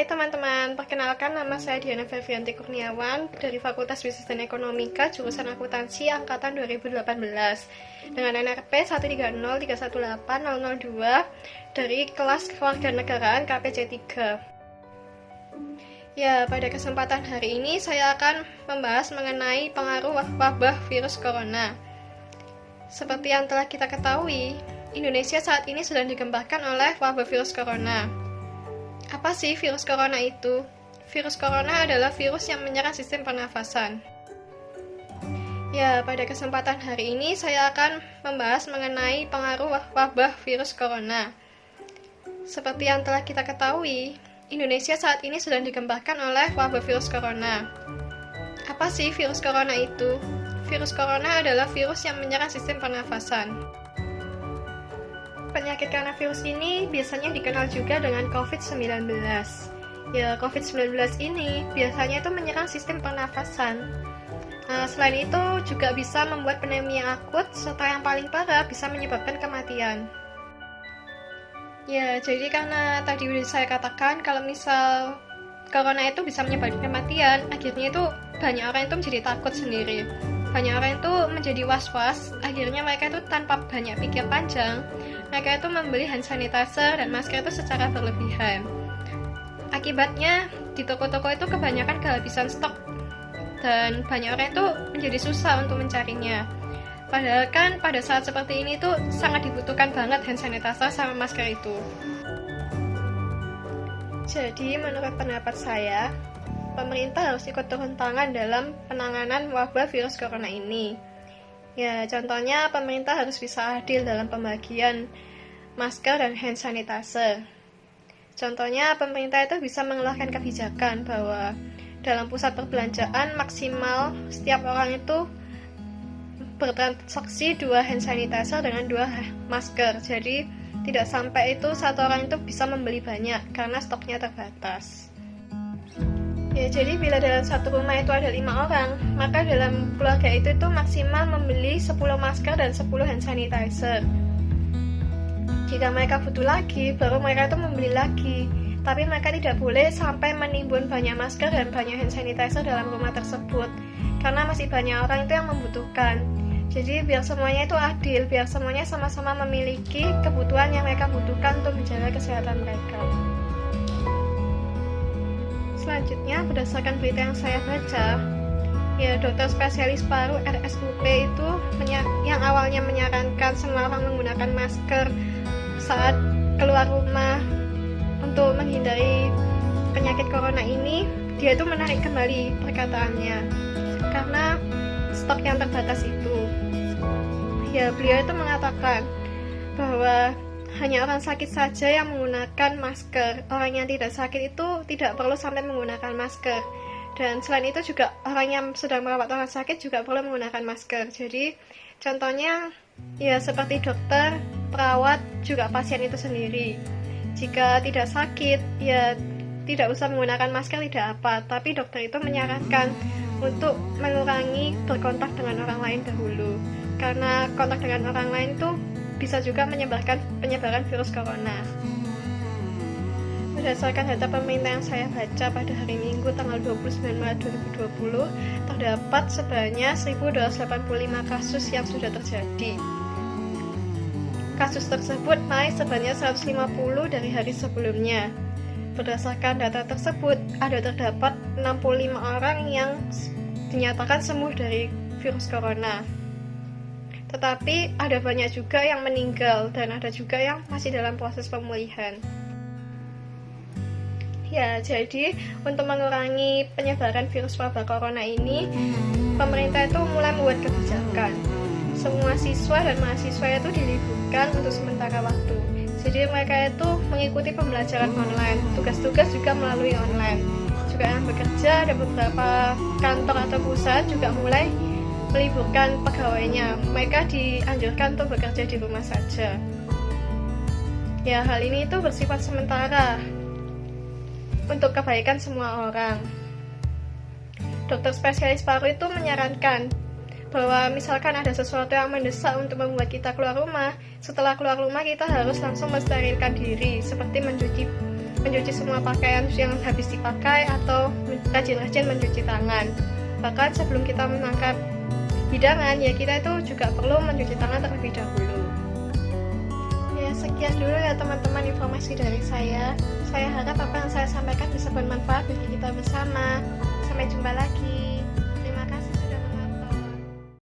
Hai teman-teman, perkenalkan nama saya Diana Febrianti Kurniawan dari Fakultas Bisnis dan Ekonomika, jurusan Akuntansi angkatan 2018 dengan NRP 130318002 dari kelas Kewarganegaraan KPJ 3. Ya, pada kesempatan hari ini saya akan membahas mengenai pengaruh wabah virus corona. Seperti yang telah kita ketahui, Indonesia saat ini sedang digemparkan oleh wabah virus corona. Apa sih virus corona itu? Virus corona adalah virus yang menyerang sistem pernafasan. Ya, pada kesempatan hari ini saya akan membahas mengenai pengaruh wabah virus corona. Seperti yang telah kita ketahui, Indonesia saat ini sedang digemparkan oleh wabah virus corona. Apa sih virus corona itu? Virus corona adalah virus yang menyerang sistem pernafasan. Penyakit karena virus ini biasanya dikenal juga dengan COVID-19. Ya, COVID-19 ini biasanya itu menyerang sistem pernafasan. Selain itu juga bisa membuat pneumonia akut, serta yang paling parah bisa menyebabkan kematian. Ya, jadi karena tadi udah saya katakan kalau misal corona itu bisa menyebabkan kematian, akhirnya itu banyak orang itu menjadi takut sendiri. Banyak orang itu menjadi was-was, akhirnya mereka itu tanpa banyak pikir panjang, mereka itu membeli hand sanitizer dan masker itu secara berlebihan. Akibatnya, di toko-toko itu kebanyakan kehabisan stok, dan banyak orang itu menjadi susah untuk mencarinya. Padahal kan pada saat seperti ini tuh sangat dibutuhkan banget hand sanitizer sama masker itu. Jadi menurut pendapat saya, pemerintah harus ikut turun tangan dalam penanganan wabah virus corona ini. Ya, contohnya pemerintah harus bisa adil dalam pembagian masker dan hand sanitizer. Contohnya pemerintah itu bisa mengeluarkan kebijakan bahwa dalam pusat perbelanjaan maksimal setiap orang itu bertransaksi 2 hand sanitizer dengan 2 masker. Jadi tidak sampai itu satu orang itu bisa membeli banyak karena stoknya terbatas. Ya, jadi bila dalam satu rumah itu ada 5 orang, maka dalam keluarga itu maksimal membeli 10 masker dan 10 hand sanitizer. Jika mereka butuh lagi, baru mereka itu membeli lagi. Tapi mereka tidak boleh sampai menimbun banyak masker dan banyak hand sanitizer dalam rumah tersebut, karena masih banyak orang itu yang membutuhkan. Jadi biar semuanya itu adil, biar semuanya sama-sama memiliki kebutuhan yang mereka butuhkan untuk menjaga kesehatan mereka. Selanjutnya, berdasarkan berita yang saya baca, ya dokter spesialis paru RSUP itu yang awalnya menyarankan semua orang menggunakan masker saat keluar rumah untuk menghindari penyakit corona ini, dia itu menarik kembali perkataannya karena stok yang terbatas itu. Ya, beliau itu mengatakan bahwa hanya orang sakit saja yang menggunakan masker. Orang yang tidak sakit itu tidak perlu sampai menggunakan masker. Dan selain itu juga orang yang sedang merawat orang sakit juga perlu menggunakan masker. Jadi contohnya ya seperti dokter, perawat, juga pasien itu sendiri. Jika tidak sakit, ya tidak usah menggunakan masker, tidak apa. Tapi dokter itu menyarankan untuk mengurangi berkontak dengan orang lain dahulu. Karena kontak dengan orang lain itu bisa juga penyebaran virus corona. Berdasarkan data pemerintah yang saya baca pada hari Minggu tanggal 29 Maret 2020, terdapat sebanyak 1.285 kasus yang sudah terjadi. Kasus tersebut naik sebanyak 150 dari hari sebelumnya. Berdasarkan data tersebut, terdapat 65 orang yang dinyatakan sembuh dari virus corona. Tetapi ada banyak juga yang meninggal dan ada juga yang masih dalam proses pemulihan. Ya, jadi untuk mengurangi penyebaran virus wabah corona ini, pemerintah itu mulai membuat kebijakan. Semua siswa dan mahasiswa itu diliburkan untuk sementara waktu. Jadi mereka itu mengikuti pembelajaran online, tugas-tugas juga melalui online. Juga yang bekerja, ada beberapa kantor atau perusahaan juga mulai meliburkan pegawainya. Mereka dianjurkan untuk bekerja di rumah saja. Ya, hal ini itu bersifat sementara untuk kebaikan semua orang. Dokter spesialis paru itu menyarankan bahwa misalkan ada sesuatu yang mendesak untuk membuat kita keluar rumah, setelah keluar rumah kita harus langsung mensterilkan diri, seperti mencuci mencuci semua pakaian yang habis dipakai atau rajin-rajin mencuci tangan. Bahkan sebelum kita menangkap hidangan, ya kita itu juga perlu mencuci tangan terlebih dahulu. Ya, sekian dulu ya teman-teman informasi dari saya. Saya harap apa yang saya sampaikan bisa bermanfaat bagi kita bersama. Sampai jumpa lagi.